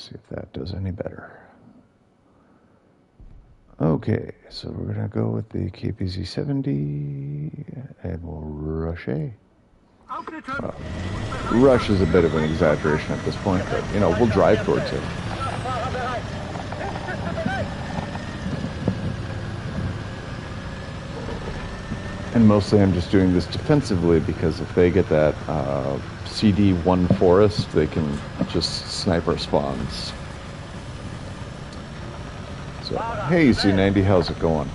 See if that does any better. Okay, so we're gonna go with the Kpz-70 and we'll rush A. Rush is a bit of an exaggeration at this point, but you know, we'll drive towards it. And mostly I'm just doing this defensively because if they get that CD1 forest, they can just snipe our spawns. So, hey C90, how's it going?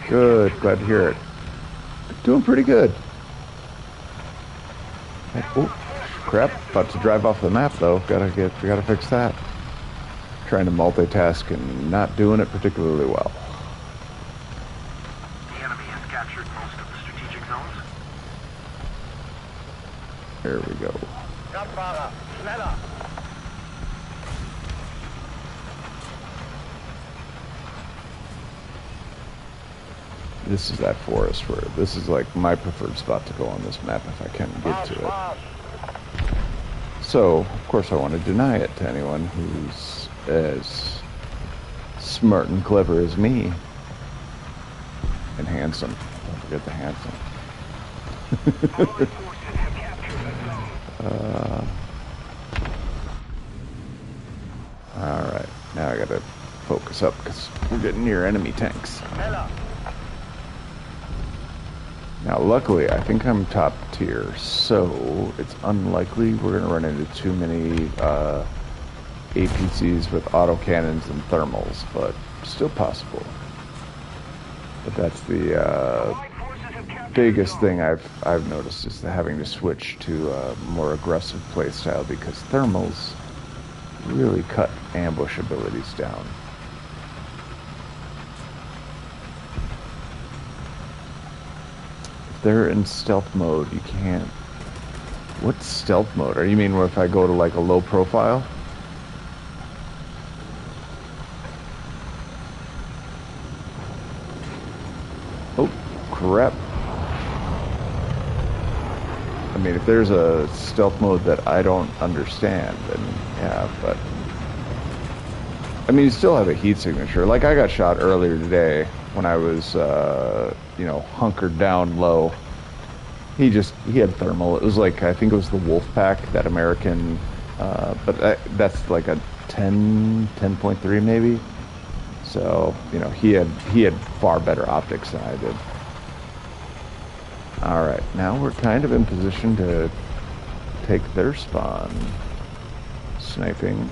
Good, glad to hear it. Doing pretty good. Oh, crap, about to drive off the map though. Gotta fix that. Trying to multitask and not doing it particularly well. The enemy has captured most of the strategic zones. There we go. This is that forest where this is like my preferred spot to go on this map if I can get to it. So, of course, I want to deny it to anyone who's as smart and clever as me. And handsome. Don't forget the handsome. Alright, now I gotta focus up because we're getting near enemy tanks. Now, luckily, I think I'm top tier, so it's unlikely we're going to run into too many APCs with autocannons and thermals, but still possible. But that's the biggest thing I've noticed is having to switch to a more aggressive playstyle because thermals really cut ambush abilities down. They're in stealth mode. You can't. What's stealth mode? Or you mean if I go to like a low profile? Oh, crap. I mean, if there's a stealth mode that I don't understand, then yeah, but I mean, you still have a heat signature. Like I got shot earlier today when I was, you know, hunkered down low. He had thermal. It was like, I think it was the Wolfpack, that American, but that's like a 10.3 maybe. So, you know, he had far better optics than I did. All right, now we're kind of in position to take their spawn. Sniping.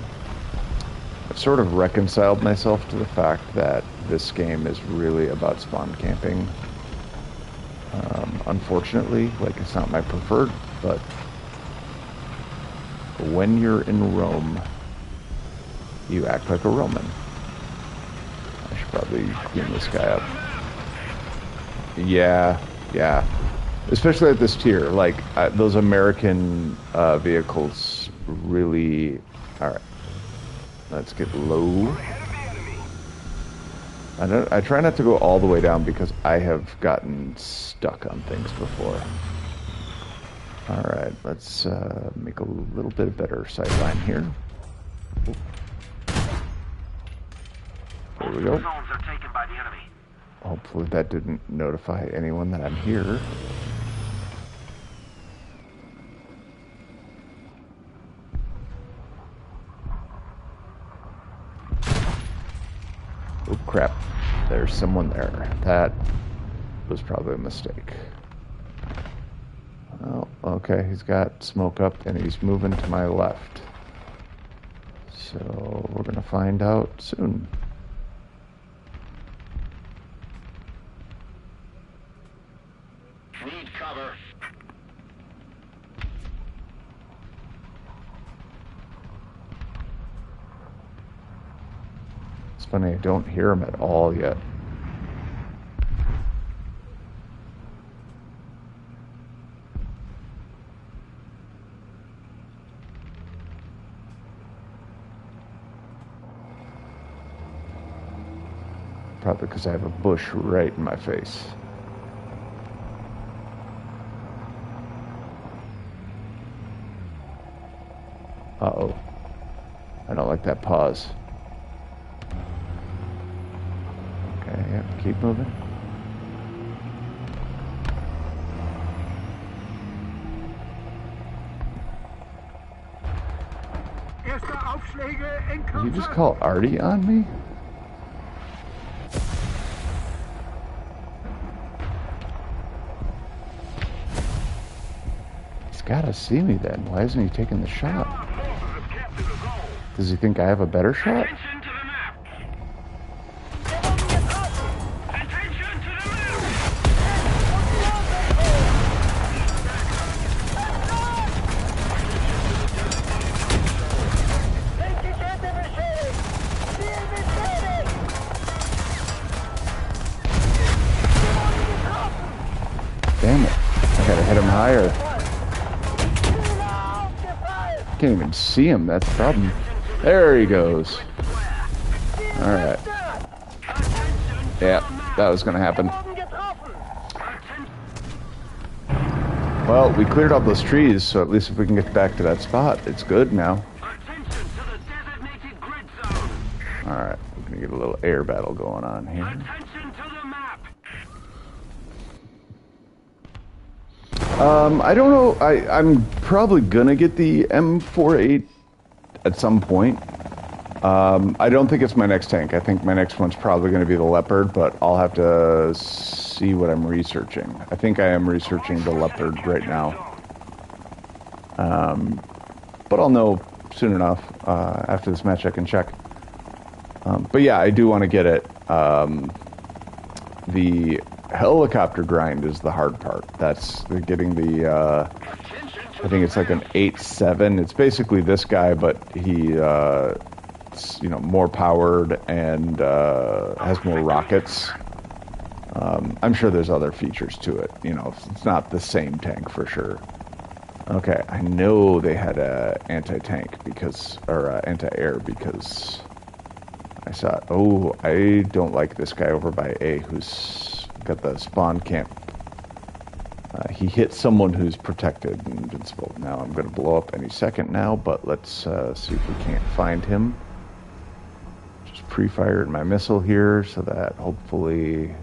I've sort of reconciled myself to the fact that this game is really about spawn camping. Unfortunately, like, it's not my preferred, but when you're in Rome, you act like a Roman. I should probably clean this guy up. Yeah. Especially at this tier, like, those American vehicles really... Alright. Let's get low. I try not to go all the way down because I have gotten stuck on things before. Alright, let's make a little bit better sight line here. There we go. Zones are taken by the enemy. Hopefully that didn't notify anyone that I'm here. Oh crap, there's someone there. That was probably a mistake. Oh, okay, he's got smoke up and he's moving to my left. So we're gonna find out soon. Need cover. It's funny, I don't hear him at all yet. Probably because I have a bush right in my face. Uh-oh. I don't like that pause. Okay, yeah, keep moving. Did you just call Artie on me? He's gotta see me then. Why isn't he taking the shot? Does he think I have a better shot? Damn it. I gotta hit him higher. Can't even see him, that's the problem. There he goes. Alright. Yeah, that was gonna happen. Well, we cleared all those trees, so at least if we can get back to that spot, it's good now. Alright, we're gonna get a little air battle going on here. I don't know. I'm probably gonna get the M48 at some point. I don't think it's my next tank. I think my next one's probably going to be the Leopard, but I'll have to see what I'm researching. I think I am researching the Leopard right now. But I'll know soon enough. After this match I can check. But yeah, I do want to get it. The helicopter grind is the hard part. That's getting the, I think it's like an 8.7. It's basically this guy, but he, you know, more powered and has more rockets. I'm sure there's other features to it. You know, it's not the same tank for sure. Okay, I know they had a anti-tank because, or anti-air because I saw it. Oh, I don't like this guy over by A who's got the spawn camp. He hit someone who's protected and invincible. Now I'm going to blow up any second now, but let's see if we can't find him. Just pre-fired my missile here so that hopefully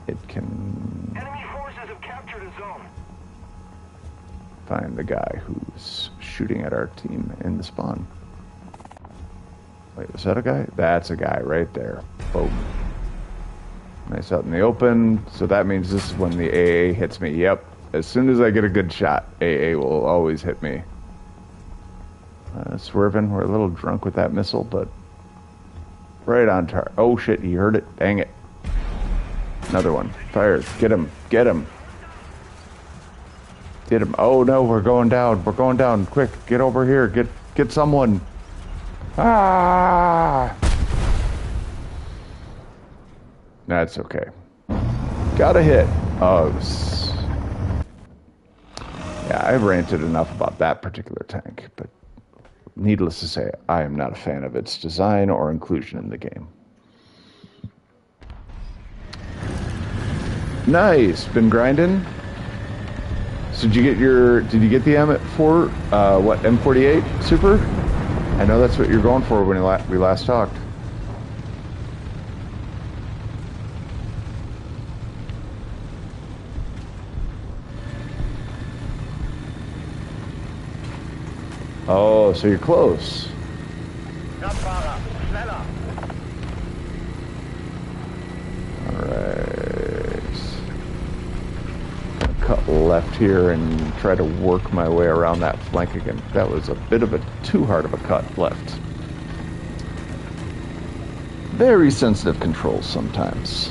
it can Enemy forces have captured a zone. find the guy who's shooting at our team in the spawn. Wait, was that a guy? That's a guy right there. Boom. Nice out in the open. So that means this is when the AA hits me. Yep. As soon as I get a good shot, AA will always hit me. Swerving. We're a little drunk with that missile, but right on target. Oh shit, he heard it. Dang it. Another one. Fires. Get him. Get him. Get him. Oh no, we're going down. We're going down. Quick, get over here. Get someone. Ah! That's okay. Got a hit. Oh, yeah, I've ranted enough about that particular tank, but needless to say, I am not a fan of its design or inclusion in the game. Nice. Been grinding. So did you get the M4, what, M48 Super? I know that's what you're going for when we last talked. Oh, so you're close. Alright. Cut left here and try to work my way around that flank again. That was a bit of a too hard of a cut left. Very sensitive controls sometimes.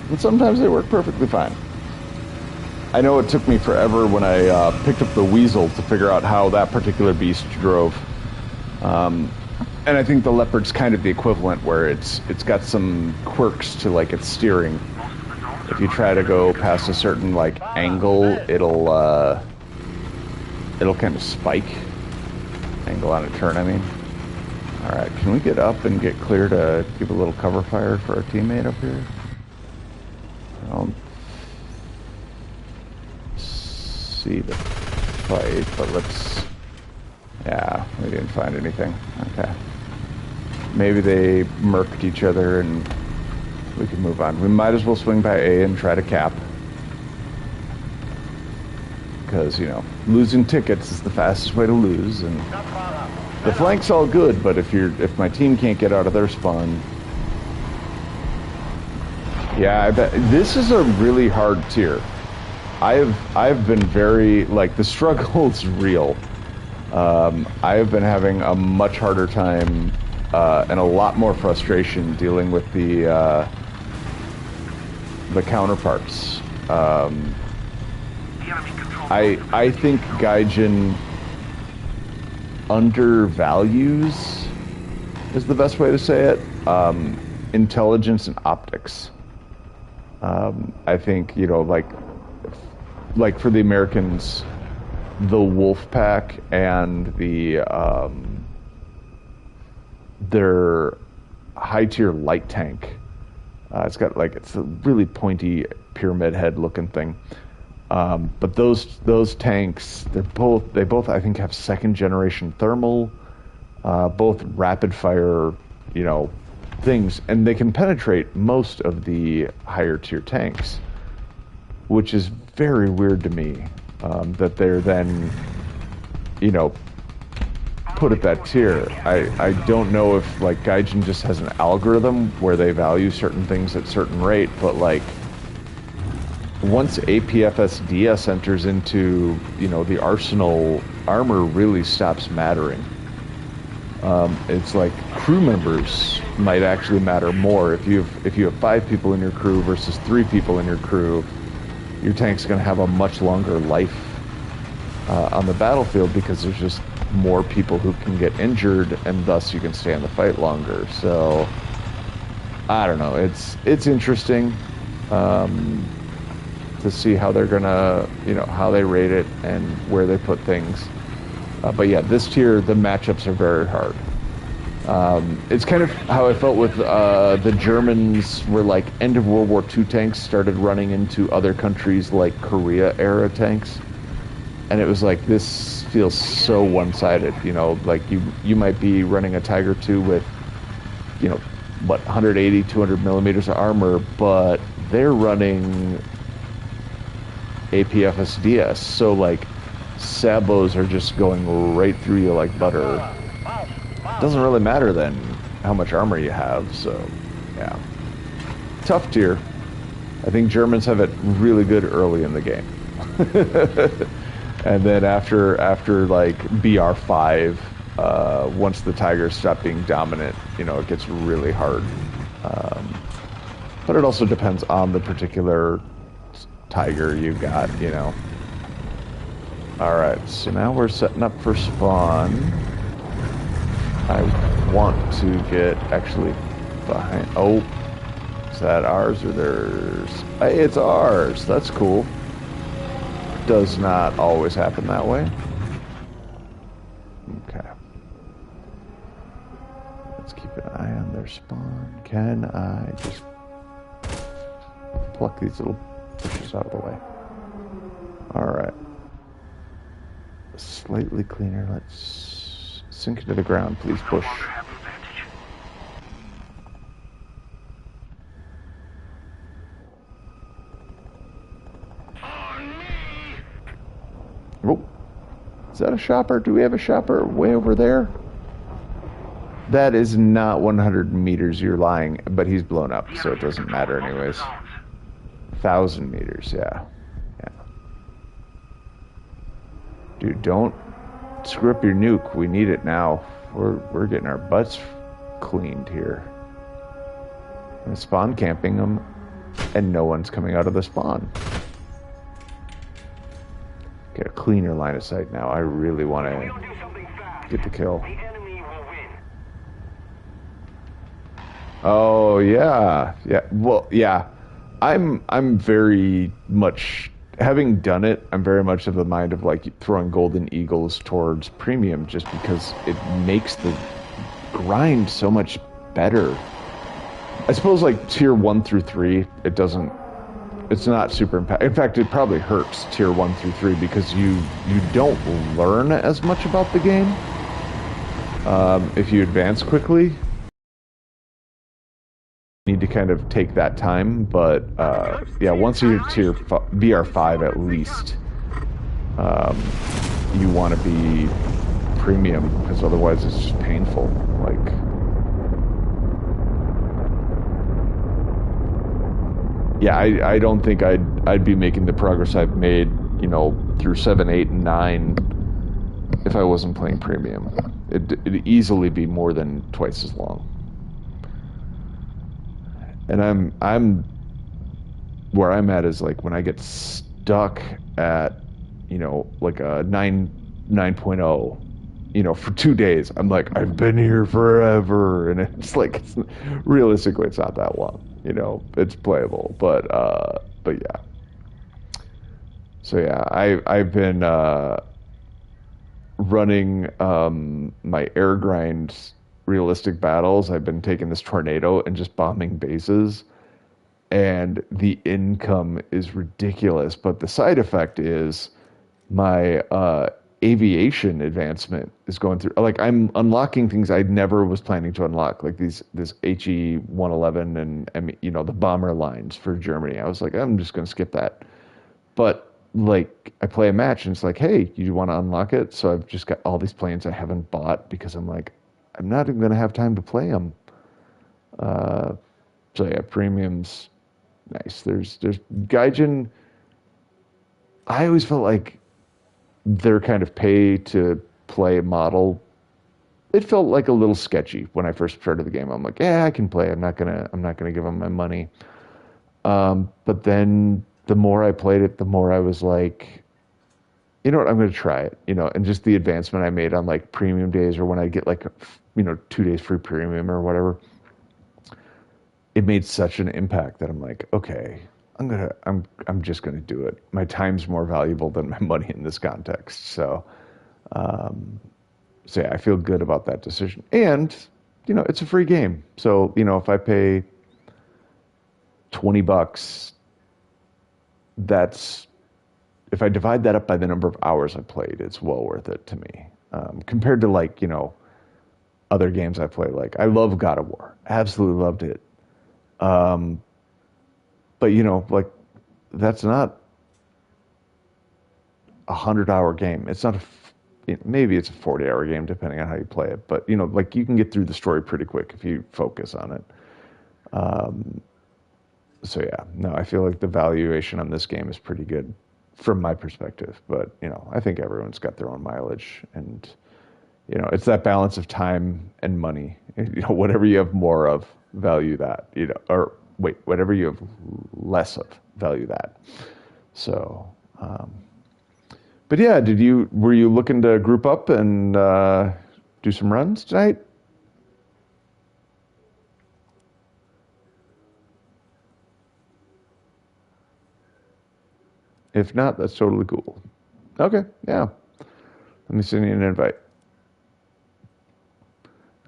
And sometimes they work perfectly fine. I know it took me forever when I picked up the Weasel to figure out how that particular beast drove. And I think the Leopard's kind of the equivalent, where it's got some quirks to like its steering. If you try to go past a certain like angle, it'll kind of spike. Angle on a turn, I mean. Alright, can we get up and get clear to give a little cover fire for our teammate up here? I don't see the fight, but let's... Yeah, we didn't find anything. Okay. Maybe they murked each other and we can move on. We might as well swing by A and try to cap. Because, you know, losing tickets is the fastest way to lose, and the flank's all good, but if my team can't get out of their spawn... Yeah, I bet this is a really hard tier. I've been very, like, the struggle's real. I have been having a much harder time and a lot more frustration dealing with the counterparts. I think Gaijin undervalues, is the best way to say it, intelligence and optics. I think, you know, like for the Americans, the Wolf Pack and the their high tier light tank. It's a really pointy pyramid head looking thing. But those tanks, they both I think have second generation thermal, both rapid fire, you know, things, and they can penetrate most of the higher tier tanks, which is very weird to me, that they're then, you know, put at that tier. I don't know if, like, Gaijin just has an algorithm where they value certain things at certain rate, but, like, once APFSDS enters into, you know, the arsenal, armor really stops mattering. It's like crew members might actually matter more. If you have 5 people in your crew versus 3 people in your crew, your tank's going to have a much longer life on the battlefield because there's just more people who can get injured, and thus you can stay in the fight longer. So I don't know. It's interesting to see how they're gonna, you know, how they rate it and where they put things. But yeah, this tier, the matchups are very hard. It's kind of how I felt with the Germans, where like end of World War II tanks started running into other countries like Korea era tanks, and it was like, this feels so one-sided. You know, like you might be running a Tiger II with, you know, what, 180, 200 millimeters of armor, but they're running APFSDS, so like sabos are just going right through you like butter. Doesn't really matter then how much armor you have. So yeah, tough tier. I think Germans have it really good early in the game. And then after like BR5, once the Tigers stop being dominant, you know, it gets really hard. But it also depends on the particular Tiger you got, you know. Alright, so now we're setting up for spawn. I want to get actually behind... Oh, is that ours or theirs? Hey, it's ours. That's cool. Does not always happen that way. Okay. Let's keep an eye on their spawn. Can I just pluck these little bushes out of the way? Alright. Slightly cleaner. Let's sink into the ground, please. Push. Oh, is that a shopper? Do we have a shopper way over there? That is not 100 meters. You're lying, but he's blown up, so it doesn't matter anyways. 1,000 meters, yeah. Dude, don't screw up your nuke. We need it now. We're getting our butts cleaned here. I'm spawn camping them, and no one's coming out of the spawn. Get a cleaner line of sight now. I really want to get the kill. Oh yeah, yeah. Well, yeah. I'm very much, having done it, I'm very much of the mind of like throwing golden eagles towards premium, just because it makes the grind so much better. I suppose like tier 1 through 3, it's not super impact. In fact, it probably hurts tier 1 through 3 because you don't learn as much about the game if you advance quickly. You need to kind of take that time, but yeah, once you hit tier BR5 at least, you want to be premium because otherwise it's just painful. Like, yeah, I don't think I'd be making the progress I've made, through 7, 8, and 9 if I wasn't playing premium. It'd easily be more than twice as long. And I'm where I'm at is like when I get stuck at, like a 9.0, for 2 days, I'm like, I've been here forever. And it's like, realistically, it's not that long, it's playable, but yeah. So yeah, I've been, running, my air grind realistic battles. I've been taking this tornado and just bombing bases, and the income is ridiculous. But the side effect is my aviation advancement is going through. Like I'm unlocking things I never was planning to unlock, like this HE-111 and the bomber lines for Germany. I was like, I'm just going to skip that. But like I play a match and it's like, hey, you want to unlock it? So I've just got all these planes I haven't bought because I'm like, I'm not even going to have time to play them. So yeah, premium's nice. There's Gaijin. I always felt like their kind of pay to play model. It felt like a little sketchy when I first started the game. I'm like, yeah, I can play. I'm not gonna give them my money. But then the more I played it, the more I was like, you know what, I'm going to try it, and just the advancement I made on like premium days or when I get like, 2 days free premium or whatever, it made such an impact that I'm like, okay, I'm just going to do it. My time's more valuable than my money in this context. So yeah, I feel good about that decision. And, it's a free game. So, if I pay $20, if I divide that up by the number of hours I played, it's well worth it to me. Compared to like, other games I played. Like I love God of War. Absolutely loved it. But like that's not 100-hour game. It's not maybe it's a 40-hour game depending on how you play it. But like you can get through the story pretty quick if you focus on it. So yeah, no, I feel like the valuation on this game is pretty good from my perspective. But I think everyone's got their own mileage, and it's that balance of time and money. Whatever you have more of, value that. Or wait, whatever you have less of, value that. So, but yeah, were you looking to group up and do some runs tonight? If not, that's totally cool. Okay, yeah. Let me send you an invite.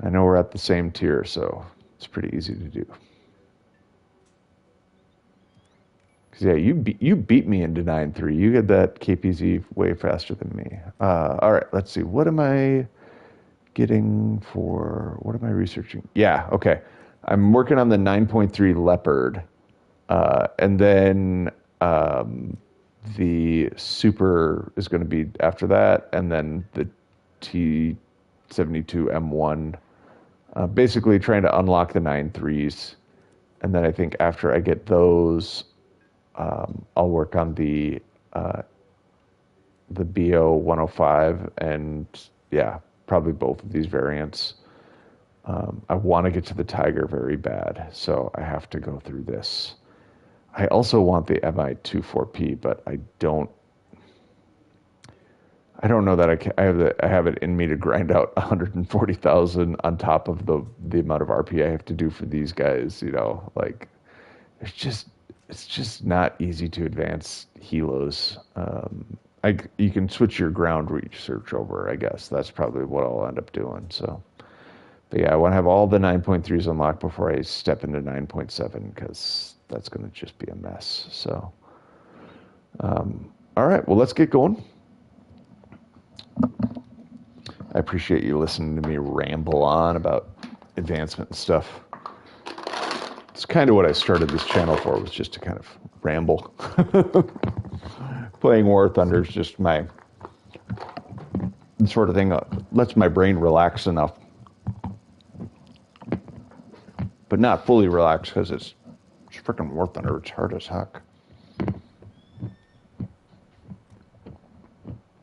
I know we're at the same tier, so it's pretty easy to do. Because yeah, you beat me into 9-3. You get that KPZ way faster than me. All right, let's see. What am I researching? Yeah, okay. I'm working on the 9.3 Leopard, and then the Super is going to be after that, and then the T-72 M1. Basically trying to unlock the 9.3s, and then I think after I get those, I'll work on the BO 105, and yeah, probably both of these variants. I want to get to the Tiger very bad, so I have to go through this. I also want the MI24P, but I don't know that I have it in me to grind out 140,000 on top of the amount of RP I have to do for these guys. Like it's just not easy to advance helos. You can switch your ground research over. I guess that's probably what I'll end up doing. So, But yeah, I want to have all the 9.3s unlocked before I step into 9.7 because that's going to just be a mess. So, all right, well, let's get going. I appreciate you listening to me ramble on about advancement and stuff. It's kind of what I started this channel for, was just to kind of ramble. Playing War Thunder is just my sort of thing lets my brain relax enough. But not fully relaxed because it's freaking War Thunder. It's hard as heck.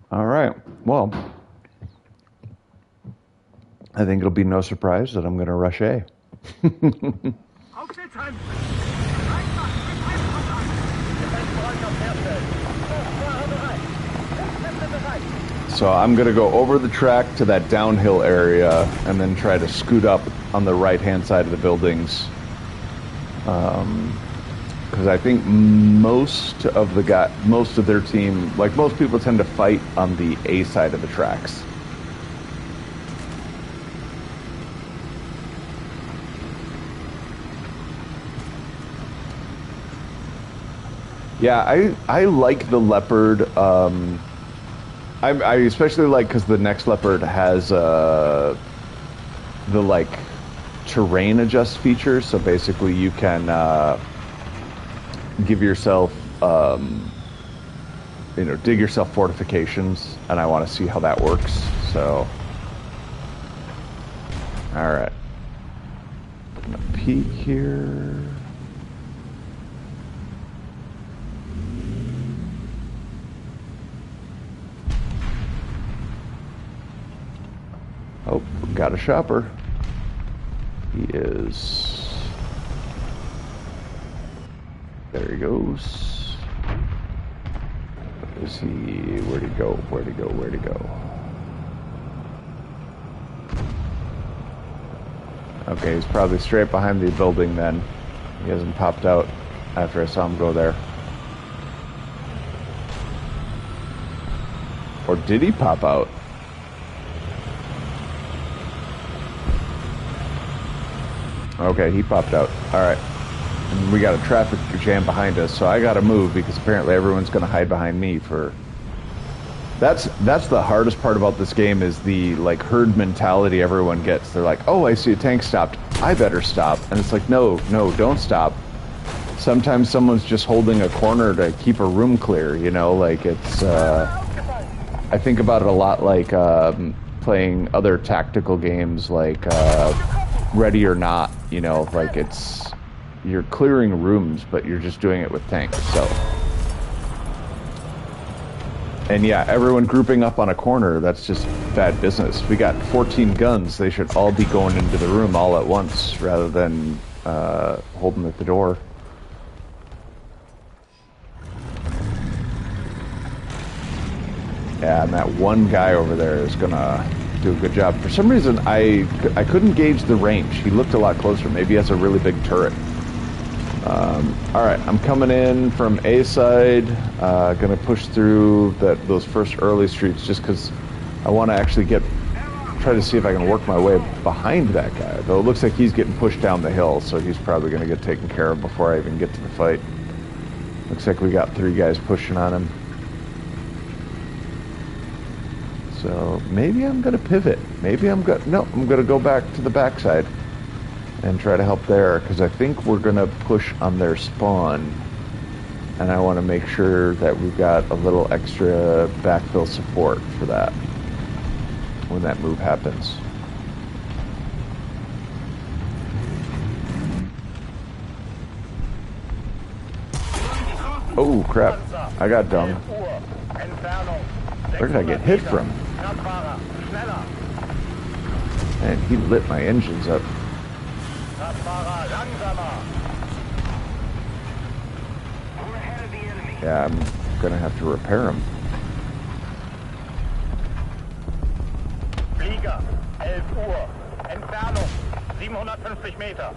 All right. Well, I think it'll be no surprise that I'm going to rush A. So I'm going to go over the track to that downhill area and then try to scoot up on the right-hand side of the buildings. Because I think most of their team, like most people, tend to fight on the A side of the tracks. Yeah, I like the Leopard. I especially like because the next Leopard has the like terrain adjust feature. So basically, you can give yourself, dig yourself fortifications, and I want to see how that works. So, all right, I'm gonna peek here. Oh, got a shopper. He is... There he goes. Where is he? Where'd he go? Where'd he go? Where'd he go? Okay, he's probably straight behind the building then. He hasn't popped out after I saw him go there. Or did he pop out? Okay, he popped out. All right. And we got a traffic jam behind us, so I got to move because apparently everyone's going to hide behind me for... That's the hardest part about this game is the, like, herd mentality everyone gets. They're like, oh, I see a tank stopped. I better stop. And it's like, no, don't stop. Sometimes someone's just holding a corner to keep a room clear, Like, it's... I think about it a lot like playing other tactical games like... Ready or Not, like you're clearing rooms, but you're just doing it with tanks, so. And yeah, everyone grouping up on a corner, that's just bad business. We got 14 guns, they should all be going into the room all at once, rather than holding at the door. Yeah, and that one guy over there is gonna do a good job. For some reason, I couldn't gauge the range. He looked a lot closer. Maybe he has a really big turret. All right, I'm coming in from A side. Gonna push through those first early streets just because I want to actually try to see if I can work my way behind that guy. Though it looks like he's getting pushed down the hill, so he's probably gonna get taken care of before I even get to the fight. Looks like we got 3 guys pushing on him. So maybe I'm going to pivot. Maybe I'm going to go back to the backside and try to help there because I think we're going to push on their spawn. And I want to make sure that we've got a little extra backfill support for that when that move happens. Oh, crap. I got dung. Where did I get hit from? Man, he lit my engines up. Yeah, I'm gonna have to repair them. Flieger, 11 Uhr. Entfernung, 750 Meter.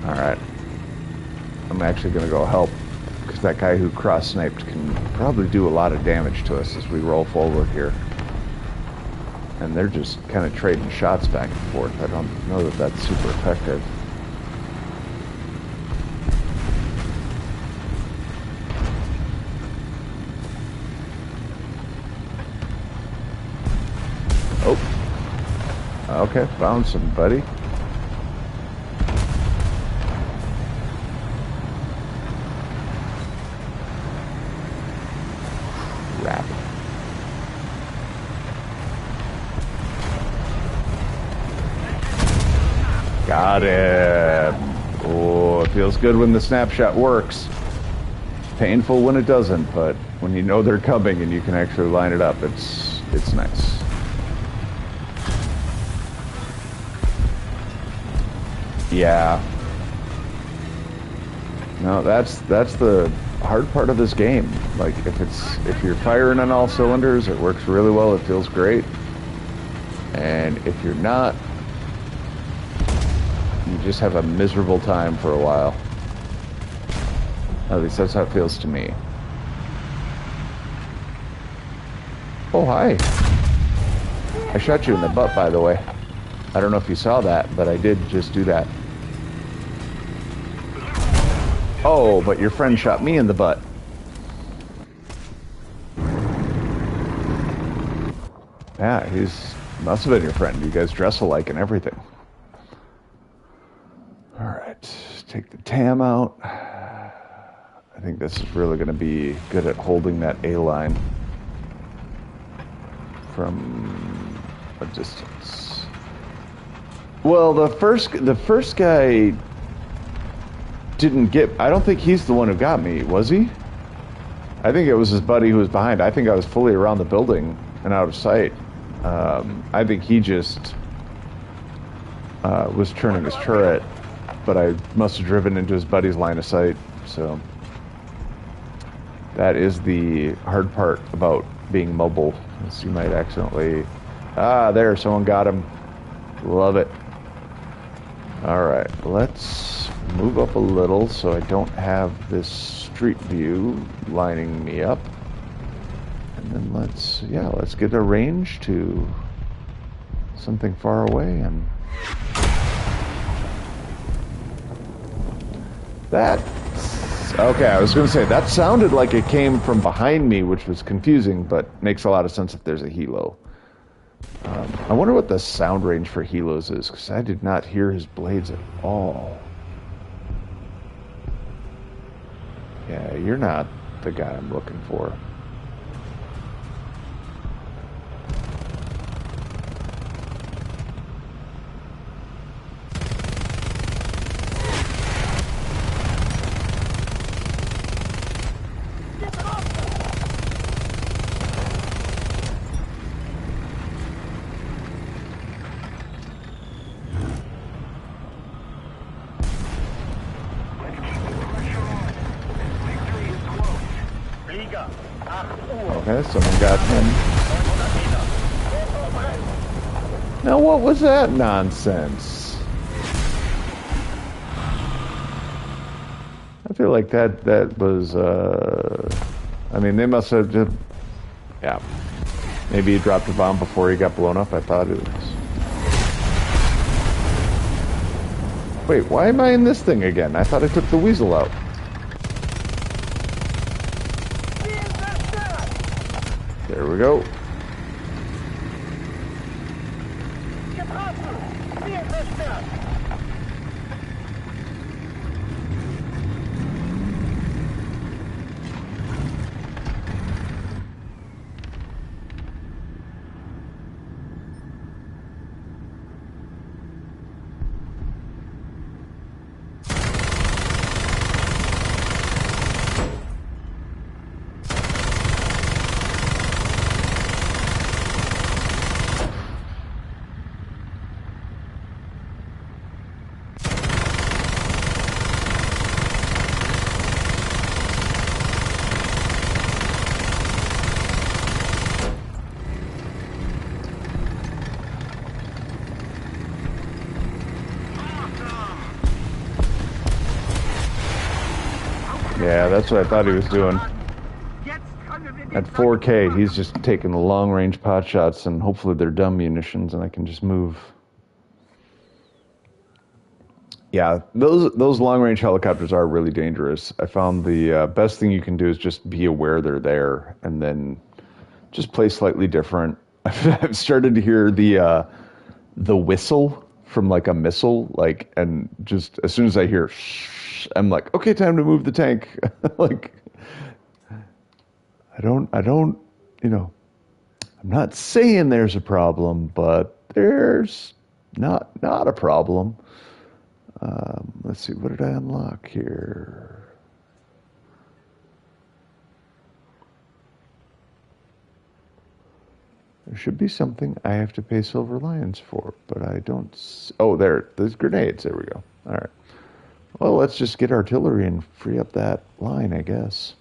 Alright. I'm actually going to go help, because that guy who cross-sniped can probably do a lot of damage to us as we roll forward here. And they're just kind of trading shots back and forth. I don't know that that's super effective. Oh. Okay, found somebody. Crap. Got it. Oh, it feels good when the snapshot works. Painful when it doesn't, but when you know they're coming and you can actually line it up, it's nice. Yeah. No, that's the hard part of this game. Like if you're firing on all cylinders, it works really well. It feels great. And if you're not, you just have a miserable time for a while. At least that's how it feels to me. Oh, hi. I shot you in the butt, by the way. I don't know if you saw that, but I did just do that. Oh, but your friend shot me in the butt. Yeah, must have been your friend. You guys dress alike and everything. Alright, take the TAM out. I think this is really going to be good at holding that A line from a distance. Well, the first guy didn't get... I don't think he's the one who got me, was he? I think it was his buddy who was behind. I think I was fully around the building and out of sight. I think he just was turning his turret, but I must have driven into his buddy's line of sight, so... That is the hard part about being mobile. Is you might accidentally... Ah, there, someone got him. Love it. Alright, let's move up a little so I don't have this street view lining me up. And then let's get a range to something far away and... That... Okay, I was going to say, that sounded like it came from behind me, which was confusing, but makes a lot of sense if there's a helo. I wonder what the sound range for helos is, because I did not hear his blades at all. Yeah, you're not the guy I'm looking for. Okay, someone got him. Now what was that nonsense? I feel like that was, I mean, they must have just, yeah. Maybe he dropped a bomb before he got blown up. I thought it was... Wait, why am I in this thing again? I thought I took the weasel out. There we go. Yeah, that's what I thought he was doing. At 4K, he's just taking the long-range pot shots, and hopefully they're dumb munitions, and I can just move. Yeah, those long-range helicopters are really dangerous. I found the best thing you can do is just be aware they're there, and then just play slightly different. I've started to hear the whistle from like a missile, like, and just as soon as I hear, shh, I'm like, okay, time to move the tank. Like, I don't, you know, I'm not saying there's a problem, but there's not a problem. Let's see, what did I unlock here? There should be something I have to pay Silver Lions for, but I don't. Oh, there's grenades. There we go. All right. Well, let's just get artillery and free up that line, I guess.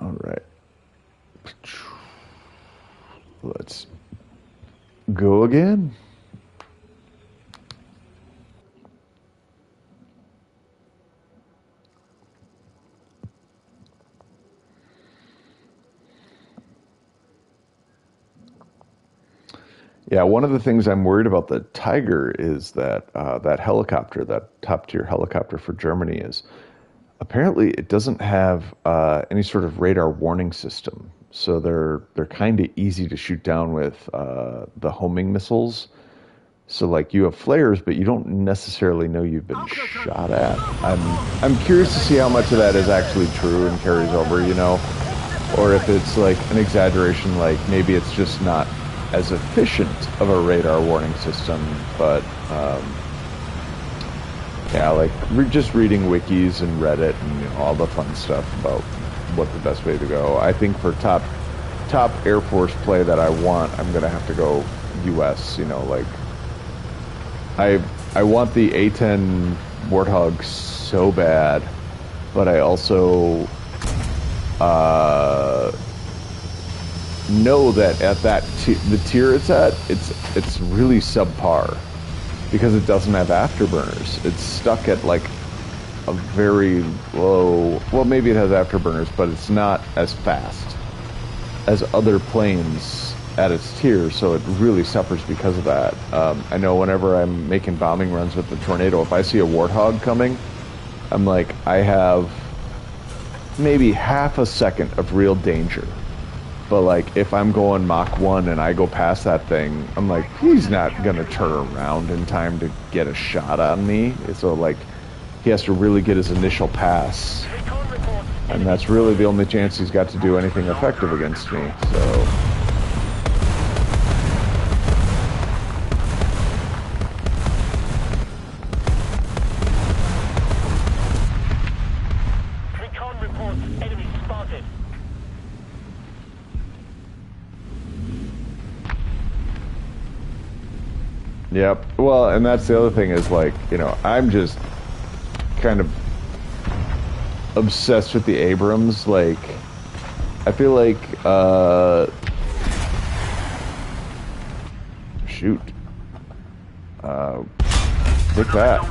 All right. Let's go again. Yeah, one of the things I'm worried about the Tiger is that that helicopter, that top-tier helicopter for Germany, is apparently it doesn't have any sort of radar warning system. So they're kind of easy to shoot down with the homing missiles. So like you have flares, but you don't necessarily know you've been shot at. I'm curious to see how much of that is actually true and carries over, you know, or if it's like an exaggeration, like maybe it's just not as efficient of a radar warning system, but yeah, like just reading wikis and Reddit and, you know, all the fun stuff about what the best way to go. I think for top Air Force play that I want, I'm gonna have to go U.S. You know, like I want the A-10 Warthog so bad, but I also know that at that the tier it's at, it's really subpar because it doesn't have afterburners. It's stuck at like a very low. Well, maybe it has afterburners, but it's not as fast as other planes at its tier, so it really suffers because of that. I know whenever I'm making bombing runs with the Tornado, if I see a Warthog coming, I'm like, I have maybe half a second of real danger. But like if I'm going Mach 1 and I go past that thing, I'm like, he's not gonna turn around in time to get a shot on me. So like he has to really get his initial pass, and that's really the only chance he's got to do anything effective against me. So yep. Well, and that's the other thing is like, you know, I'm just kind of obsessed with the Abrams. Like, I feel like, shoot. Take that.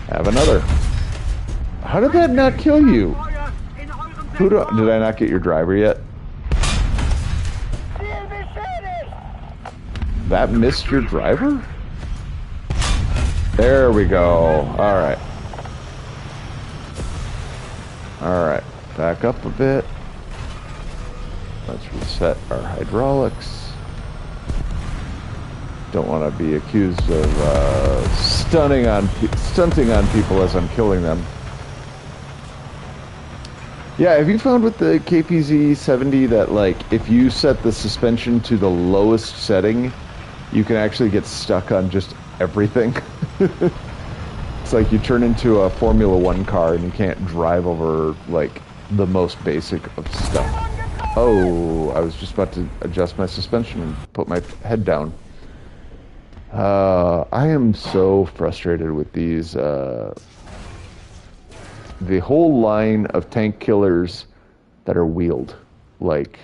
Have another. How did that not kill you? Did I not get your driver yet? That missed your driver? There we go. Alright. Alright. Back up a bit. Let's reset our hydraulics. Don't want to be accused of stunting on people as I'm killing them. Yeah, have you found with the Kpz-70 that like if you set the suspension to the lowest setting, you can actually get stuck on just everything? It's like you turn into a Formula One car and you can't drive over like the most basic of stuff. Oh, I was just about to adjust my suspension and put my head down. I am so frustrated with these, the whole line of tank killers that are wheeled. Like,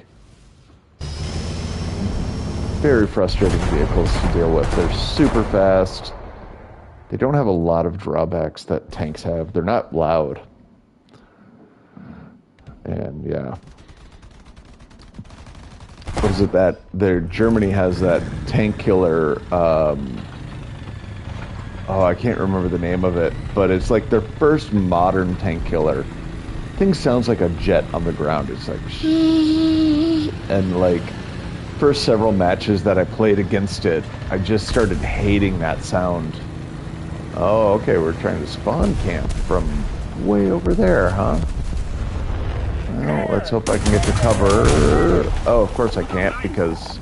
very frustrating vehicles to deal with. They're super fast. They don't have a lot of drawbacks that tanks have. They're not loud. And yeah. What is it that Germany has that tank killer, oh, I can't remember the name of it, but it's like their first modern tank killer. Thing sounds like a jet on the ground. It's like, and like, first several matches that I played against it, I just started hating that sound. Oh, okay, we're trying to spawn camp from way over there, huh? Well, let's hope I can get to cover. Oh, of course I can't because,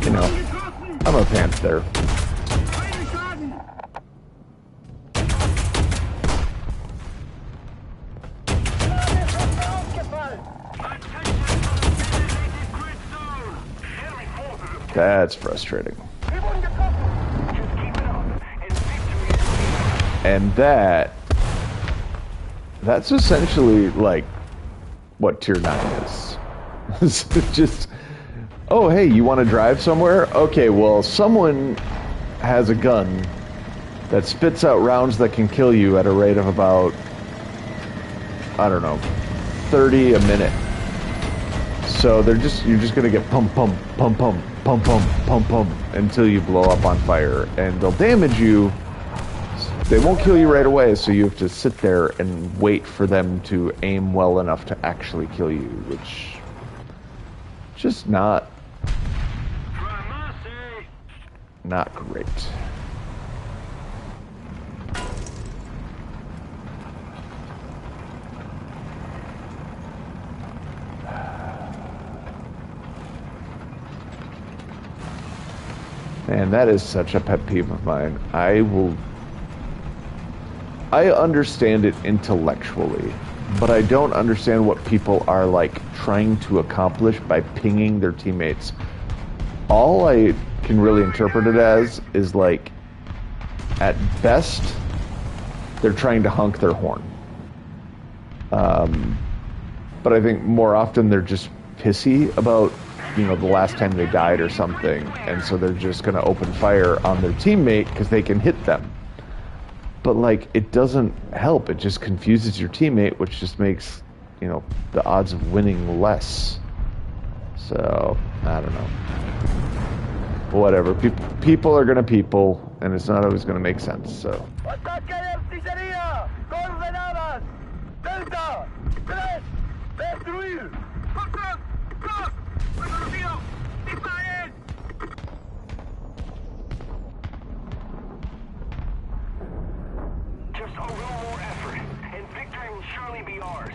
you know, I'm a panther. That's frustrating. And that's essentially like what Tier 9 is. It's just, oh, hey, you want to drive somewhere? Okay, well, someone has a gun that spits out rounds that can kill you at a rate of about, I don't know, 30 a minute. So you're just gonna get pump, pump, pump, pump, pump, pump, pump, pump until you blow up on fire, and they'll damage you. They won't kill you right away, so you have to sit there and wait for them to aim well enough to actually kill you, which just not great. Man, that is such a pet peeve of mine. I understand it intellectually, but I don't understand what people are like trying to accomplish by pinging their teammates. All I can really interpret it as is like, at best, they're trying to honk their horn. But I think more often they're just pissy about, you know, the last time they died or something, and so they're just going to open fire on their teammate because they can hit them. But like, it doesn't help. It just confuses your teammate, which just makes, you know, the odds of winning less. So I don't know. Whatever. People are gonna people, and it's not always gonna make sense. So. Just a little more effort, and victory will surely be ours.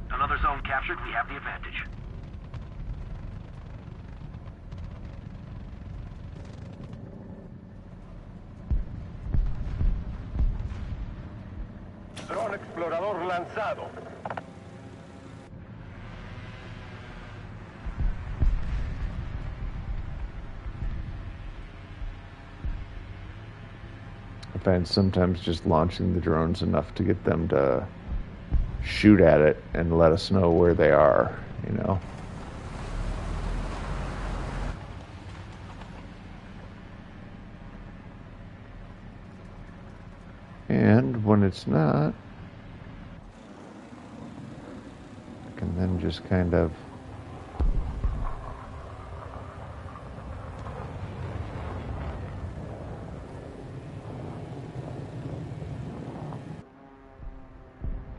Another zone captured, we have the advantage. Dron explorador lanzado. I find sometimes just launching the drones enough to get them to shoot at it and let us know where they are, you know? And when it's not, I can then just kind of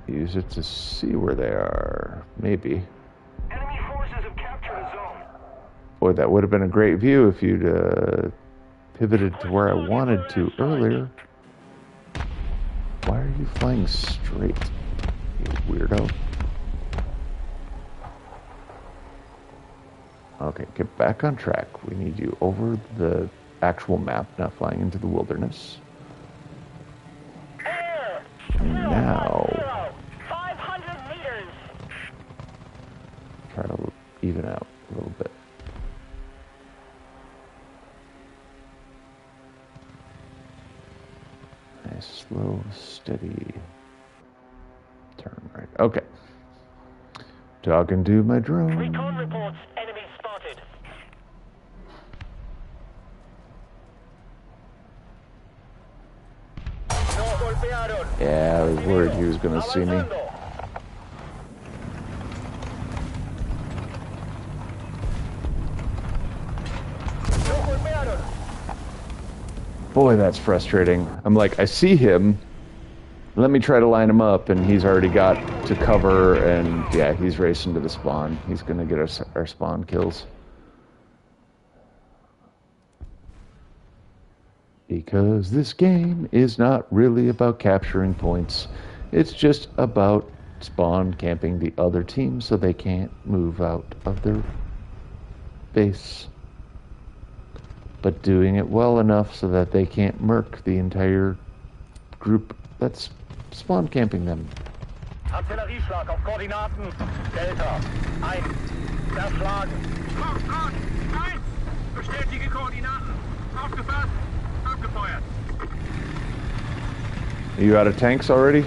use it to see where they are, maybe. Enemy forces have captured a zone. Boy, that would have been a great view if you'd pivoted to where I wanted to earlier. Why are you flying straight, you weirdo? Okay, get back on track. We need you over the actual map, not flying into the wilderness. And now, 500 meters. try to even out a little bit. Nice, slow, steady. Turn right. Okay. Talking to my drone. Recon reports enemy spotted. No golpearon. Yeah, I was worried he was gonna see me. Avanzando. No golpearon. Boy, that's frustrating. I'm like, I see him. Let me try to line him up, and he's already got to cover, and yeah, he's racing to the spawn. He's gonna get our spawn kills. Because this game is not really about capturing points. It's just about spawn camping the other team so they can't move out of their base. But doing it well enough so that they can't murk the entire group that's spawn camping them. Artillerieschlag auf Koordinaten. Delta. 1. Zerschlagen. Auftrag! 1! Bestätige Koordinaten! Aufgefasst! Abgefeuert! Are you out of tanks already?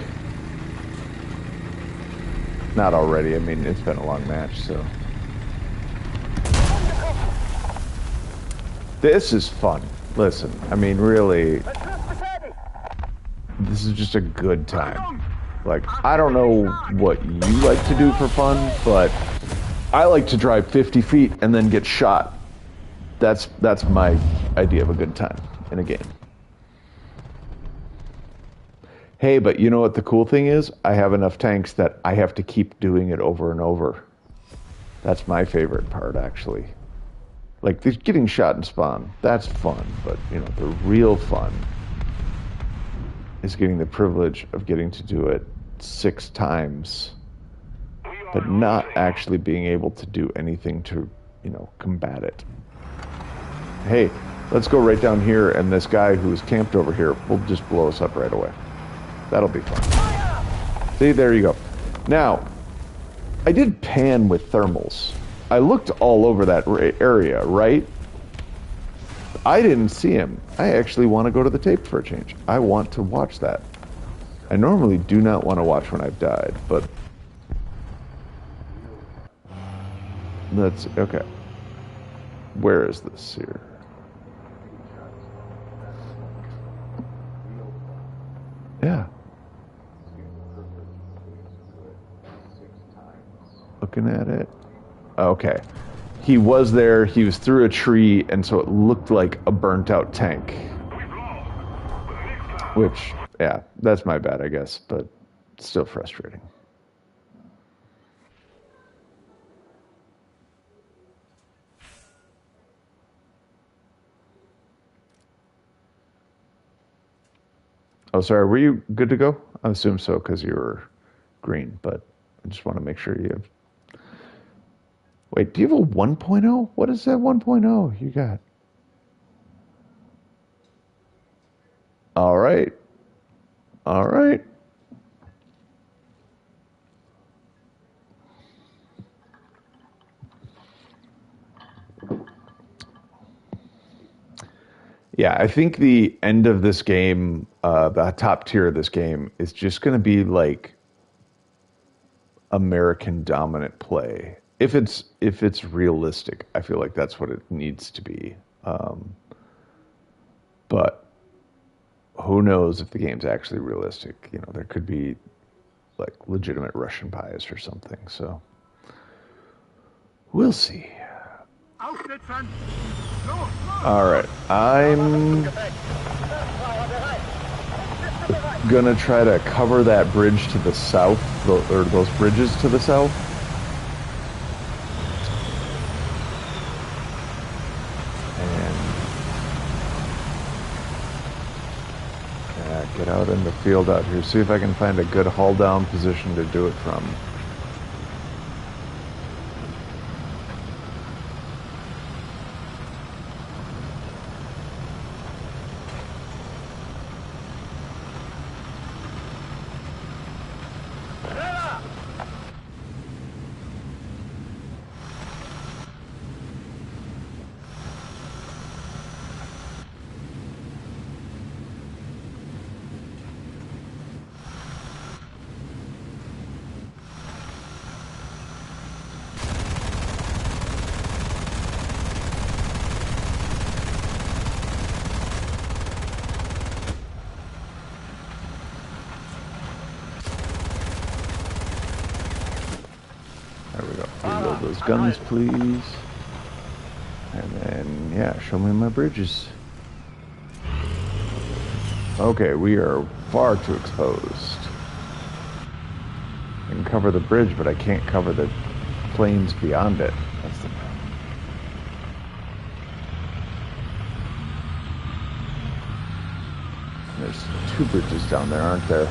Not already, I mean, it's been a long match, so. This is fun. Listen, I mean, really, this is just a good time. Like, I don't know what you like to do for fun, but I like to drive 50 feet and then get shot. That's my idea of a good time in a game. Hey, but you know what the cool thing is? I have enough tanks that I have to keep doing it over and over. That's my favorite part, actually. Like, getting shot and spawn, that's fun, but, you know, the real fun is getting the privilege of getting to do it 6 times, but not actually being able to do anything to, you know, combat it. Hey, let's go right down here, and this guy who's camped over here will just blow us up right away. That'll be fun. See, there you go. Now, I did pan with thermals. I looked all over that area, right? I didn't see him. I actually want to go to the tape for a change. I want to watch that. I normally do not want to watch when I've died, but that's okay. Where is this here? Yeah. Looking at it. Okay. He was there, he was through a tree, and so it looked like a burnt out tank. Which, yeah, that's my bad, I guess, but still frustrating. Oh, sorry, were you good to go? I assume so, because you were green, but I just want to make sure you have... Wait, do you have a 1.0? What is that 1.0 you got? All right. All right. Yeah, I think the end of this game, the top tier of this game, is just going to be like American dominant play. If it's realistic, I feel like that's what it needs to be. But who knows if the game's actually realistic? You know, there could be like legitimate Russian bias or something. So we'll see. All right, I'm gonna try to cover that bridge to the south, or those bridges to the south. Get out in the field out here. See if I can find a good hull down position to do it from. guns, please. And then, yeah, show me my bridges. Okay, we are far too exposed. I can cover the bridge, but I can't cover the plains beyond it. That's the problem. There's 2 bridges down there, aren't there?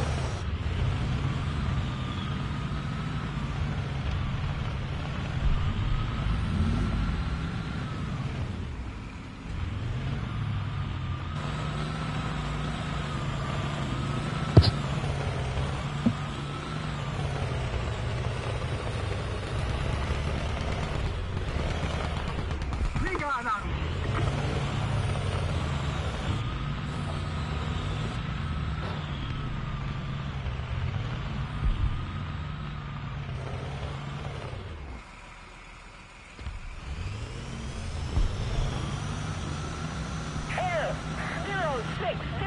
Air 060.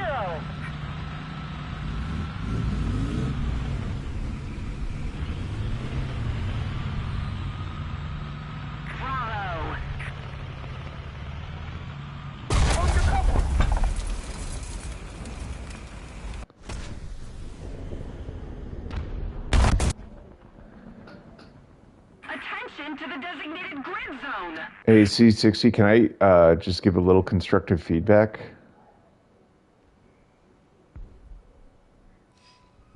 Bravo. Attention to the designated grid zone. Hey, C60, can I just give a little constructive feedback?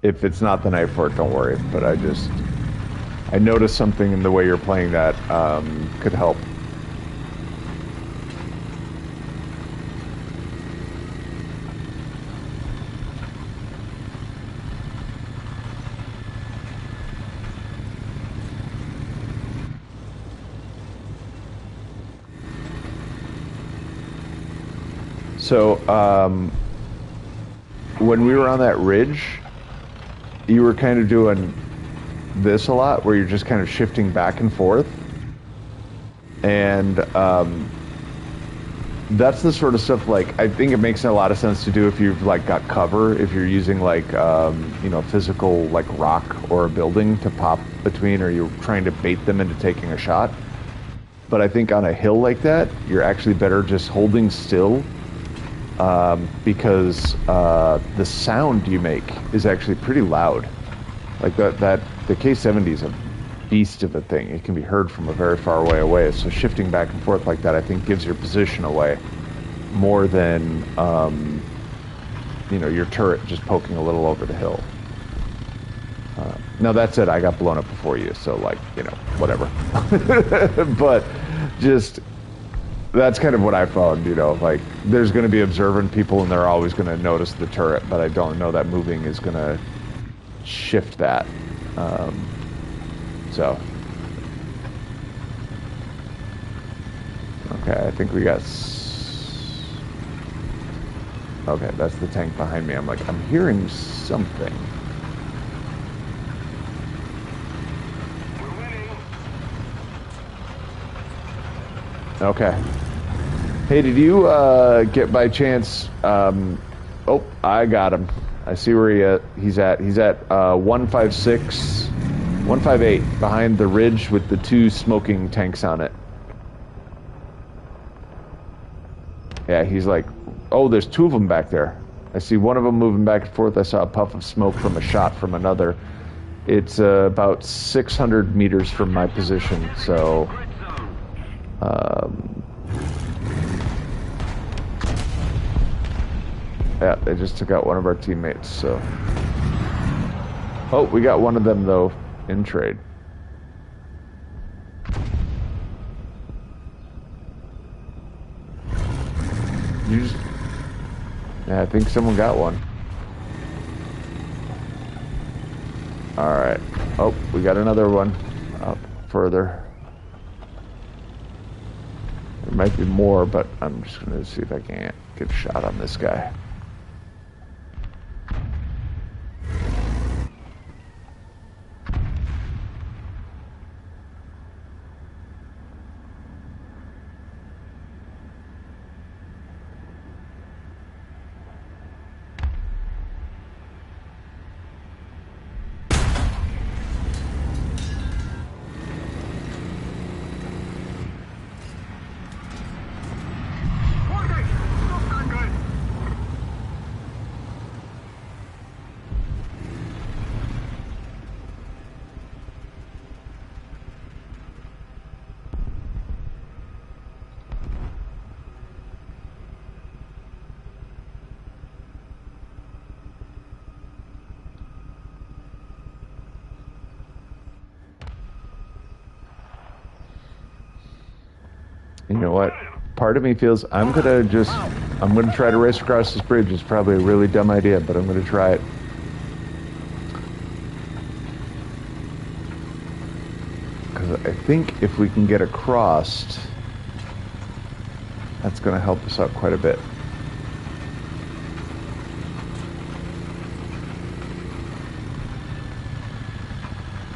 If it's not the night for it, don't worry. But I noticed something in the way you're playing that could help. So, when we were on that ridge, you were kind of doing this a lot, where you're just kind of shifting back and forth. And that's the sort of stuff, like, I think it makes a lot of sense to do if you've, like, got cover, if you're using, like, you know, physical, like, rock or a building to pop between, or you're trying to bait them into taking a shot. But I think on a hill like that, you're actually better just holding still, because the sound you make is actually pretty loud. Like the Kpz-70 is a beast of a thing. It can be heard from a very far away. So shifting back and forth like that, I think, gives your position away more than you know, your turret just poking a little over the hill. Now that said, I got blown up before you, so, like, you know, whatever. But just, that's kind of what I found, you know, like, there's going to be observant people and they're always going to notice the turret, but I don't know that moving is going to shift that. So. Okay, I think we got... Okay, that's the tank behind me. I'm like, I'm hearing something. Okay. Hey, did you get by chance? Oh, I got him. I see where he's at. He's at 156, 158 behind the ridge with the 2 smoking tanks on it. Yeah, he's like, oh, there's 2 of them back there. I see one of them moving back and forth. I saw a puff of smoke from a shot from another. It's about 600 meters from my position, so... yeah, they just took out one of our teammates, so... Oh, we got one of them, though, in trade. You just... Yeah, I think someone got one. Alright. Oh, we got another one up further. There might be more, but I'm just going to see if I can't get a shot on this guy. You know what? Part of me feels I'm gonna try to race across this bridge. It's probably a really dumb idea, but I'm gonna try it. Because I think if we can get across, that's gonna help us out quite a bit.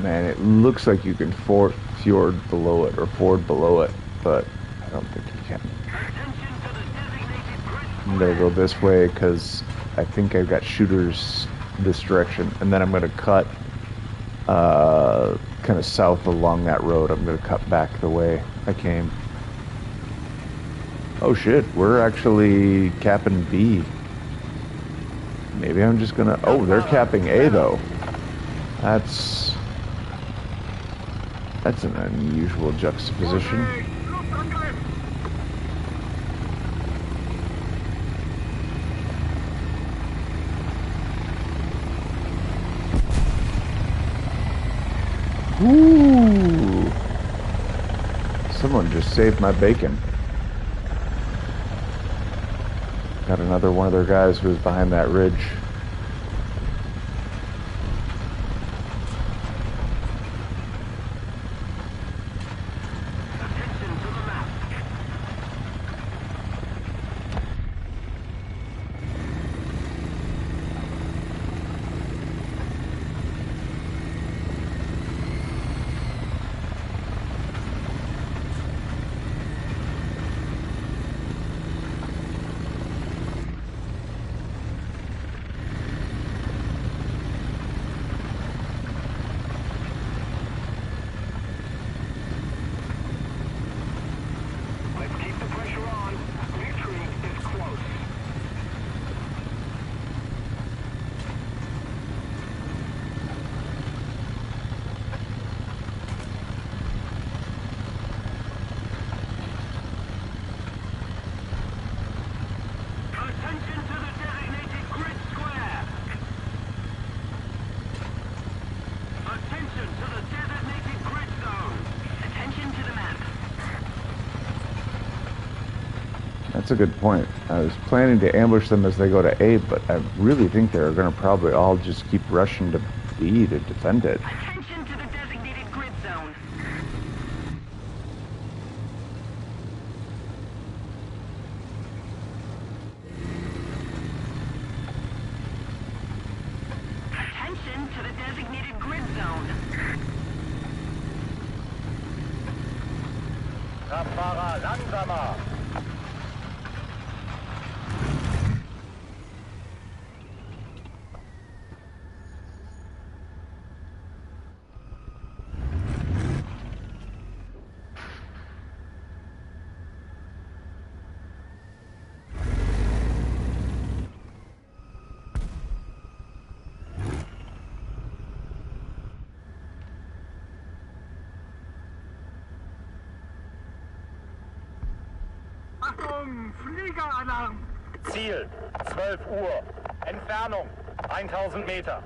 Man, it looks like you can fjord below it, or ford below it, but I don't think you can. I'm gonna go this way because I think I've got shooters this direction, and then I'm gonna cut kind of south along that road. I'm gonna cut back the way I came. Oh shit, we're actually capping B. Maybe I'm just gonna... Oh, they're capping A though. That's an unusual juxtaposition. Ooh! Someone just saved my bacon. Got another one of their guys who was behind that ridge. That's a good point. I was planning to ambush them as they go to A, but I really think they're going to probably all just keep rushing to B to defend it. Attention to the designated grid zone. Attention to the designated grid zone. Radfahrer, langsamer! Achtung, Fliegeralarm! Ziel, 12 Uhr. Entfernung, 1000 Meter.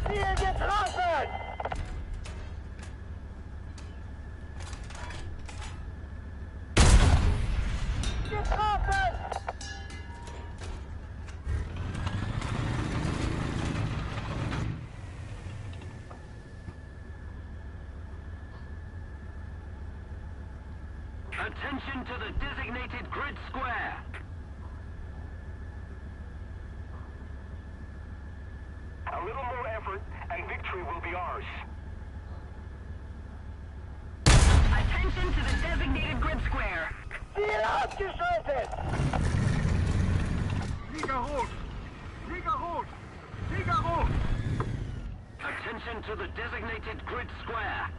Ziel getroffen! Getroffen! Attention to the designated grid square. A little more effort and victory will be ours. Attention to the designated grid square. Ziel ausgeschaltet! Flieger rot! Flieger rot! Flieger rot! Attention to the designated grid square.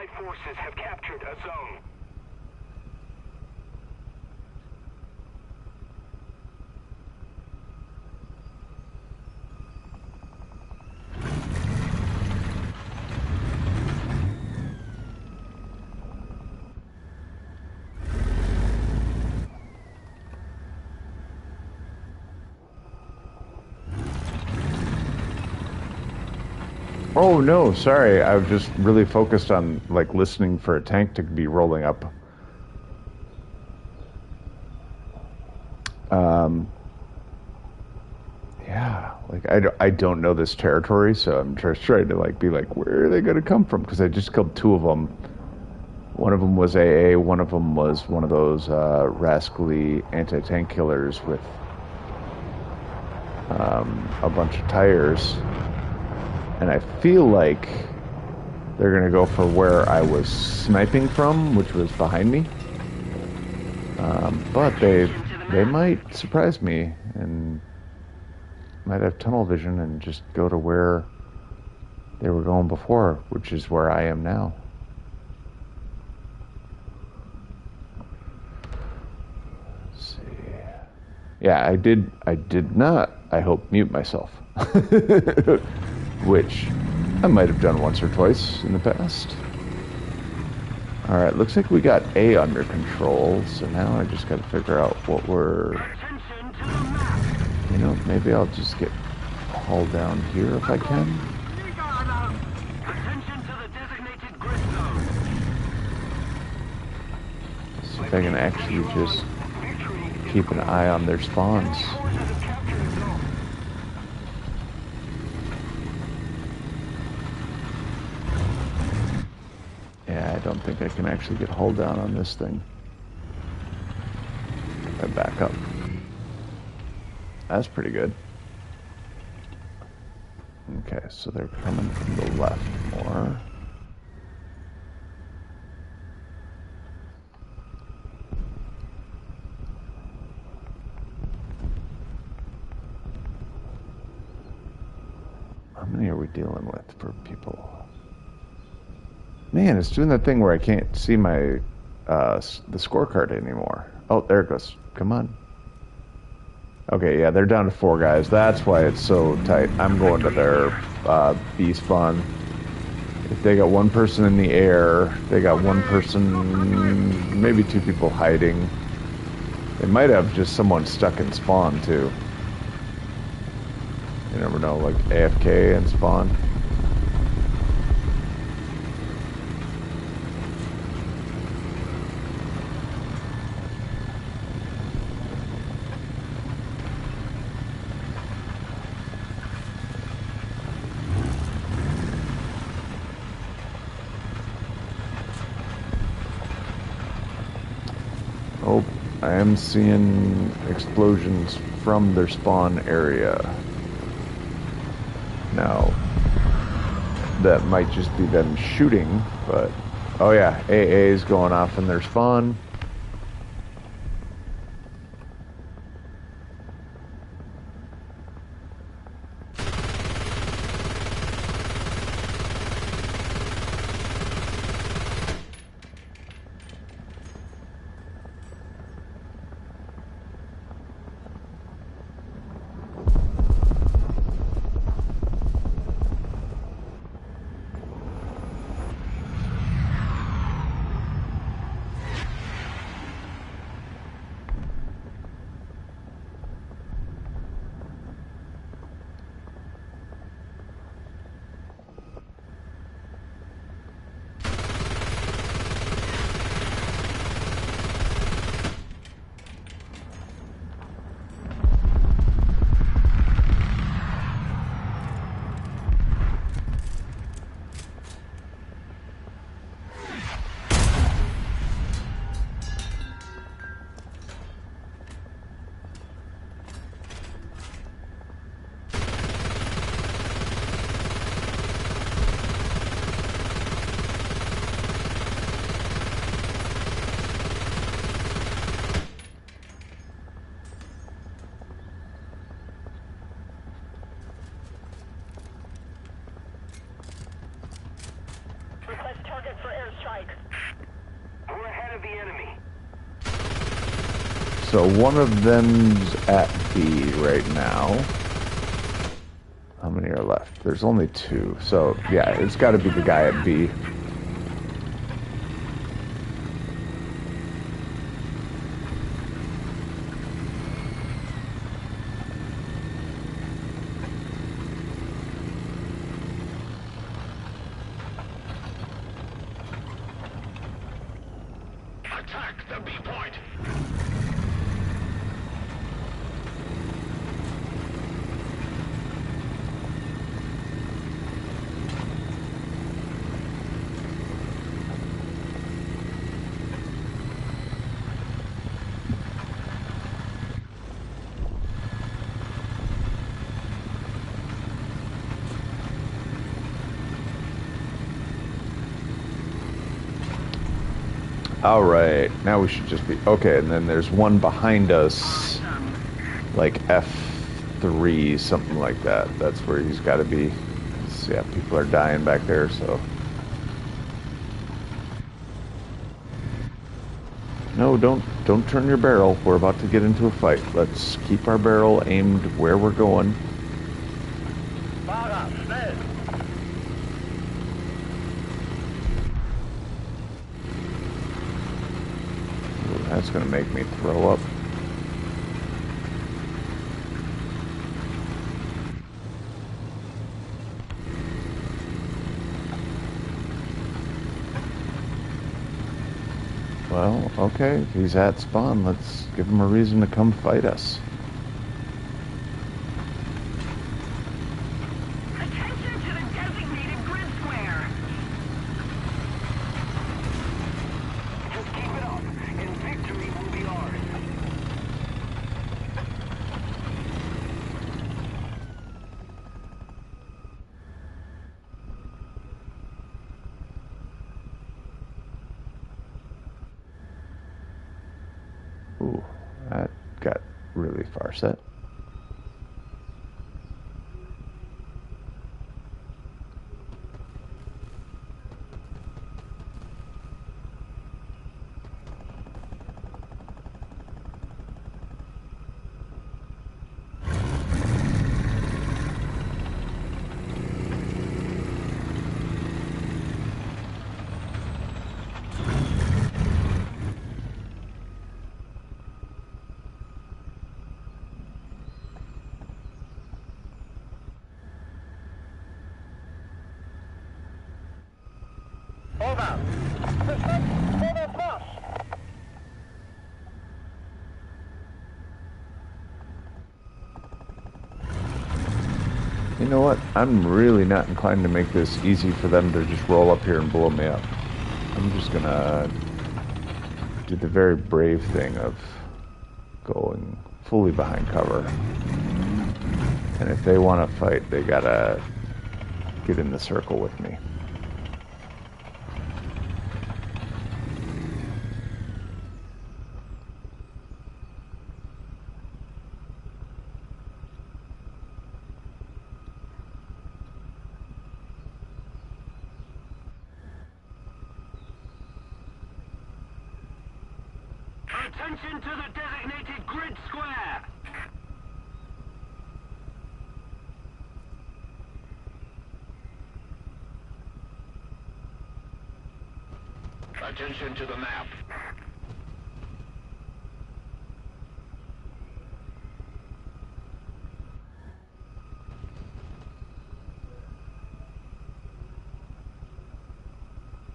Allied forces have captured a zone. Oh no, sorry. I was just really focused on like listening for a tank to be rolling up. Yeah, like I don't know this territory, so I'm just trying to like be like, where are they going to come from? Because I just killed two of them. One of them was AA. One of them was one of those rascally anti-tank killers with a bunch of tires. And I feel like they're going to go for where I was sniping from, which was behind me. But they might surprise me and might have tunnel vision and just go to where they were going before, which is where I am now. Let's see. Yeah, I did not, I hope, mute myself. Which I might have done once or twice in the past. Alright, looks like we got A under control, so now I just gotta figure out what we're... Attention to the map. You know, maybe I'll just get hauled down here if I can. Attention to the designated grid zone. See if I can actually just keep an eye on their spawns. Forces have captured a zone. Yeah, I don't think I can actually get hull down on this thing. I back up. That's pretty good. Okay, so they're coming from the left more. How many are we dealing with for people? Man, it's doing that thing where I can't see my the scorecard anymore. Oh, there it goes. Come on. Okay, yeah, they're down to 4 guys. That's why it's so tight. I'm going to their B spawn. If they got 1 person in the air, they got 1 person, maybe 2 people hiding. They might have just someone stuck in spawn too. You never know, like AFK and spawn. Oh, I am seeing explosions from their spawn area. Now, that might just be them shooting, but... Oh yeah, AA is going off in their spawn. target for airstrike. We're ahead of the enemy. So one of them's at B right now. How many are left? There's only 2. So yeah, it's got to be the guy at B. Attack the B point. All right, now we should just be okay. And then there's one behind us, like F3, something like that. That's where he's got to be. 'Cause, yeah, people are dying back there. So no, don't turn your barrel. We're about to get into a fight. Let's keep our barrel aimed where we're going. Fahrer, schnell! Ooh, that's gonna make me throw up. Well, okay, if he's at spawn, let's give him a reason to come fight us. Attention to the designated grid square! Just keep it up, and victory will be ours. Ooh, that got really far set. Over! Vorwärts Marsch! You know what? I'm really not inclined to make this easy for them to just roll up here and blow me up. I'm just gonna do the very brave thing of going fully behind cover. And if they want to fight, they gotta get in the circle with me. Attention to the designated grid square. Attention to the map.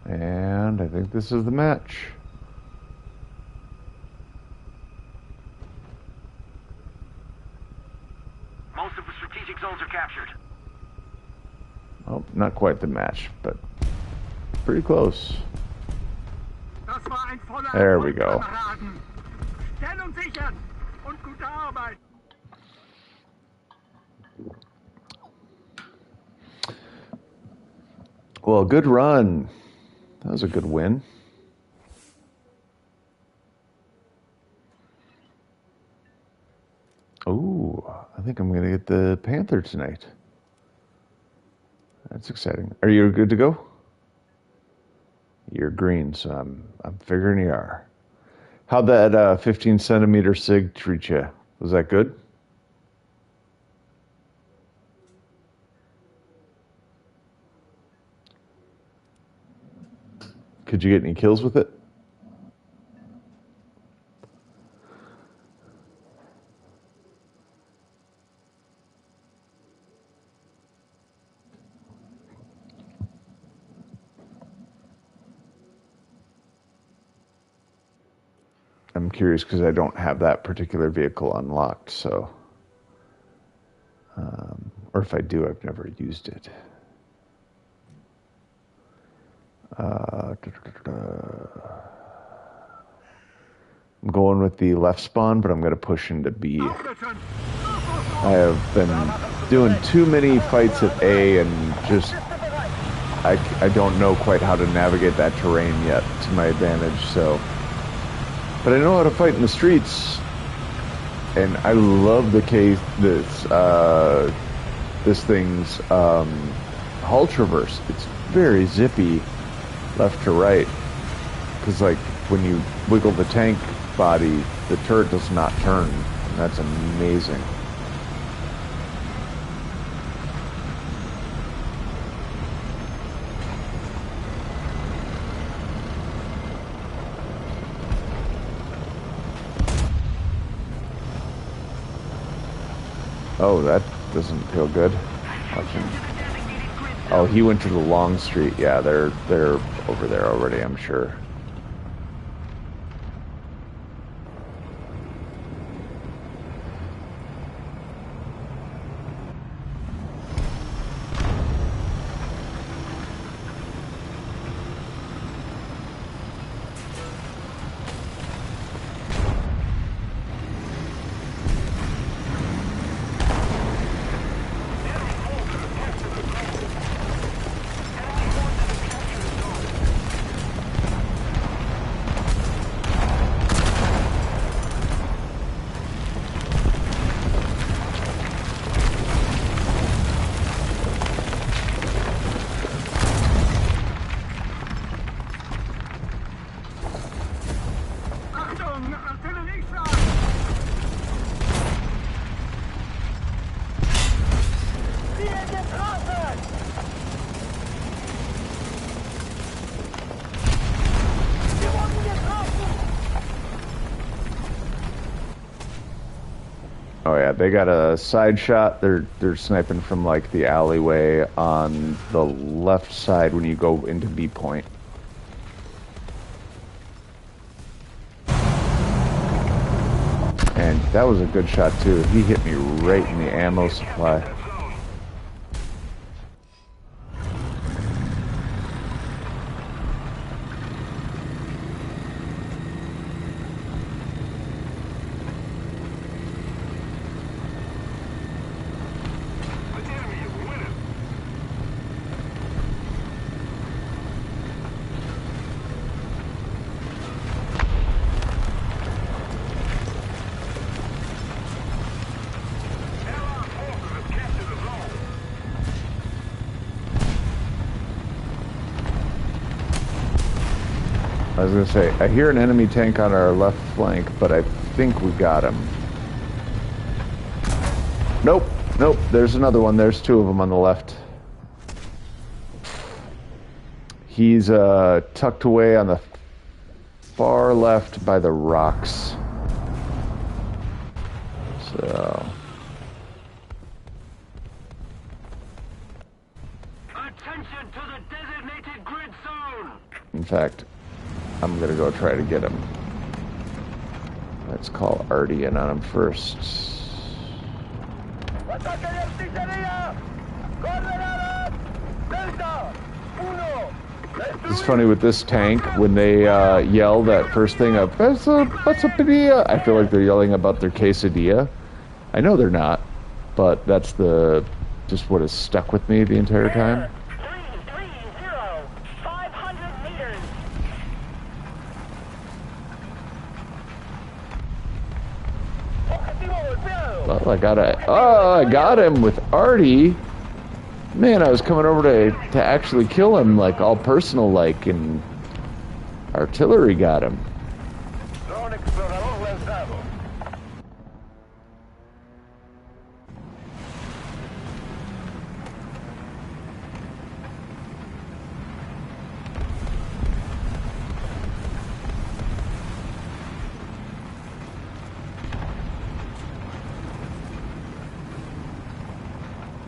And I think this is the match. Most of the strategic zones are captured. Oh, not quite the match, but pretty close. Das war ein voller There we Erfolg, go. Kameraden. Stellung sichern und gute Arbeit. Well, good run. That was a good win. Ooh, I think I'm going to get the Panther tonight. That's exciting. Are you good to go? You're green, so I'm figuring you are. How'd that 15 centimeter sig treat you? Was that good? Could you get any kills with it? I'm curious because I don't have that particular vehicle unlocked, so... or if I do, I've never used it. I'm going with the left spawn, but I'm going to push into B. I have been doing too many fights at A and just... I don't know quite how to navigate that terrain yet to my advantage, so... But I know how to fight in the streets, and I love the case this thing's hull traverse. It's very zippy, left to right, because like when you wiggle the tank body, the turret does not turn, and that's amazing. Oh, that doesn't feel good. Oh, he went to the long street. Yeah, they're over there already, I'm sure. Oh yeah, they got a side shot. They're sniping from like the alleyway on the left side when you go into B point. And that was a good shot too. He hit me right in the ammo supply. I was gonna say, I hear an enemy tank on our left flank, but I think we got him. Nope, nope, there's another one. There's two of them on the left. He's tucked away on the far left by the rocks. So... Attention to the designated grid zone! In fact, I'm gonna go try to get him. Let's call Artie in on him first. It's funny with this tank, when they yell that first thing up, what's a padilla? I feel like they're yelling about their quesadilla. I know they're not, but that's just what has stuck with me the entire time. 500 meters. Well, I got him with Artie. Man, I was coming over to actually kill him, like all personal like, and Artillery got him. Drone explorador lanzado.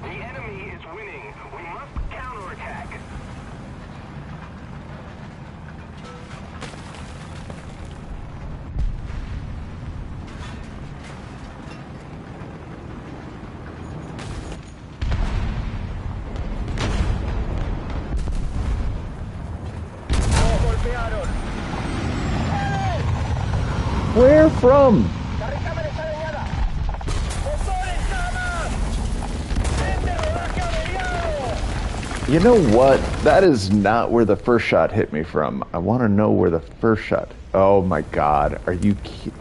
The enemy is winning. We must counterattack. Where from? You know what? That is not where the first shot hit me from. I want to know where the first shot... Oh my god, are you kidding?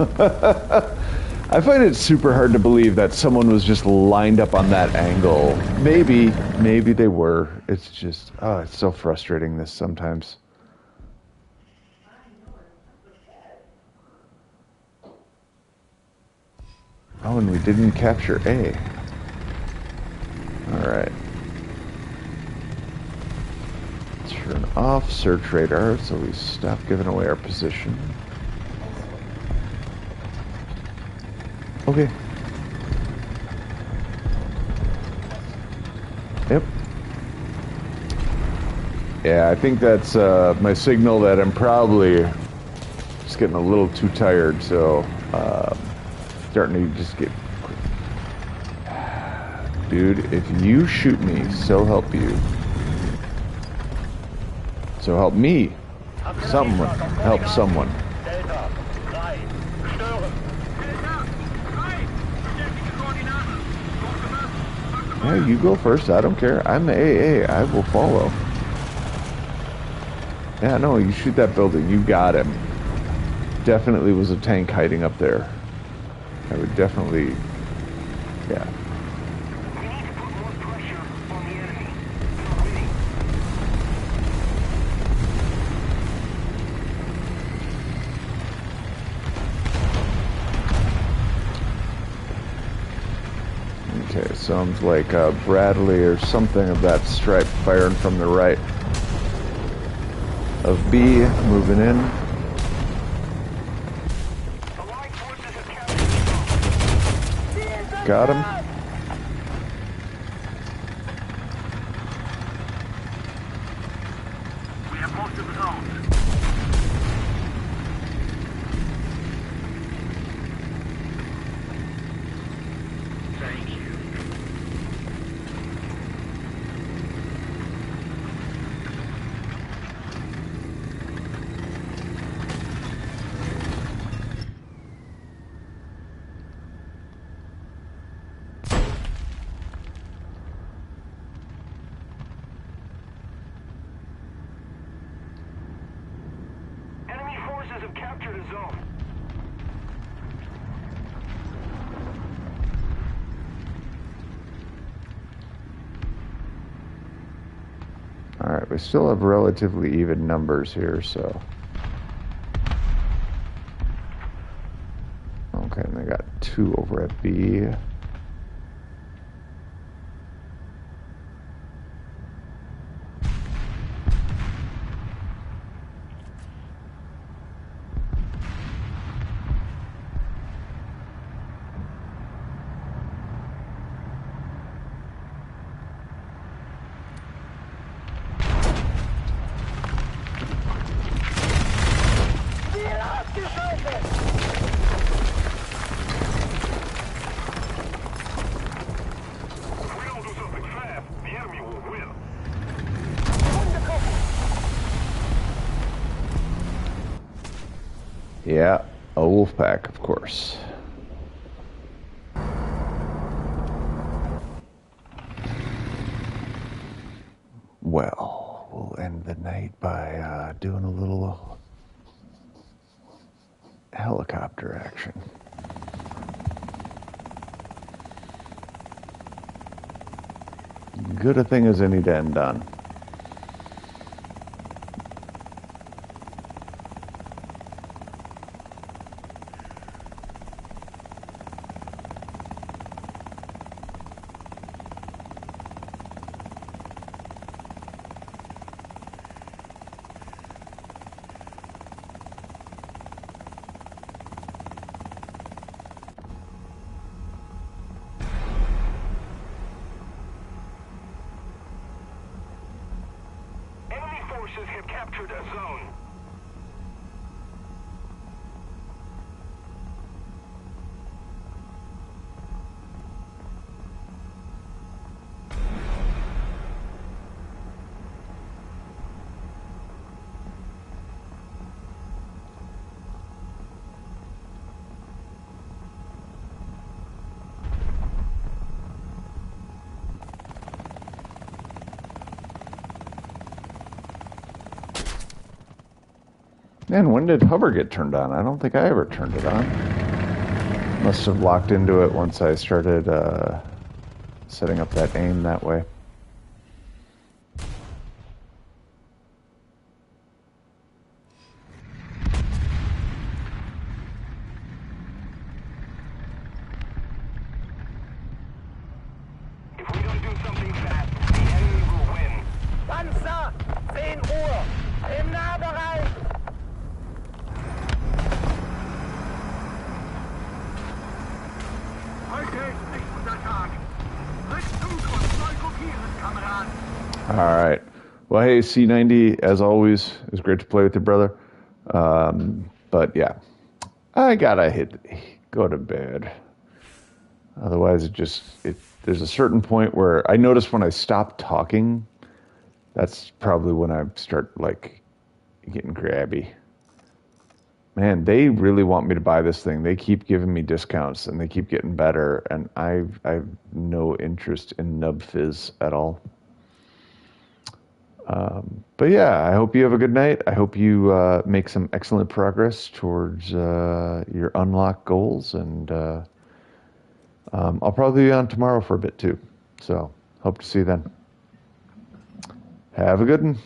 I find it super hard to believe that someone was just lined up on that angle. Maybe they were. It's just, oh, it's so frustrating this sometimes. Oh, and we didn't capture A. Alright. Turn off search radar so we stop giving away our position. Okay. Yep. Yeah, I think that's my signal that I'm probably just getting a little too tired, so starting to just get... Dude, if you shoot me, so help you. So help me. Someone. Help someone. Delta, 3, stören. Yeah, you go first. I don't care. I'm the AA. I will follow. Yeah, no, you shoot that building. You got him. Definitely was a tank hiding up there. I would definitely... Yeah. We need to put more pressure on the enemy. They're winning. Okay, sounds like Bradley or something of that stripe firing from the right of B, moving in. Allied forces have captured. Got him. We have most of the zone. Thank you. Enemy forces have captured a zone. Alright, we still have relatively even numbers here, so... Okay, and they got 2 over at B. If we don't do something fast, the enemy will win. Yeah, a wolf pack, of course. Well, we'll end the night by doing a little helicopter action. Good a thing as any to end on. captured a zone. Man, when did hover get turned on? I don't think I ever turned it on. Must have locked into it once I started setting up that aim that way. If we don't do something fast, the enemy will win. Panzer! 10 Uhr! Im Nahbereich! Heute ist nicht unser Tag. Rückzug und neu kopieren, Kameraden. All right. Well, hey, C90, as always, it was great to play with you, brother. But yeah, I gotta go to bed. Otherwise, there's a certain point where I notice when I stop talking, that's probably when I start like getting crabby. Man, they really want me to buy this thing. They keep giving me discounts and they keep getting better, and I've no interest in Nub Fizz at all. But yeah, I hope you have a good night. I hope you make some excellent progress towards your unlock goals, and I'll probably be on tomorrow for a bit too. So hope to see you then. Have a good one.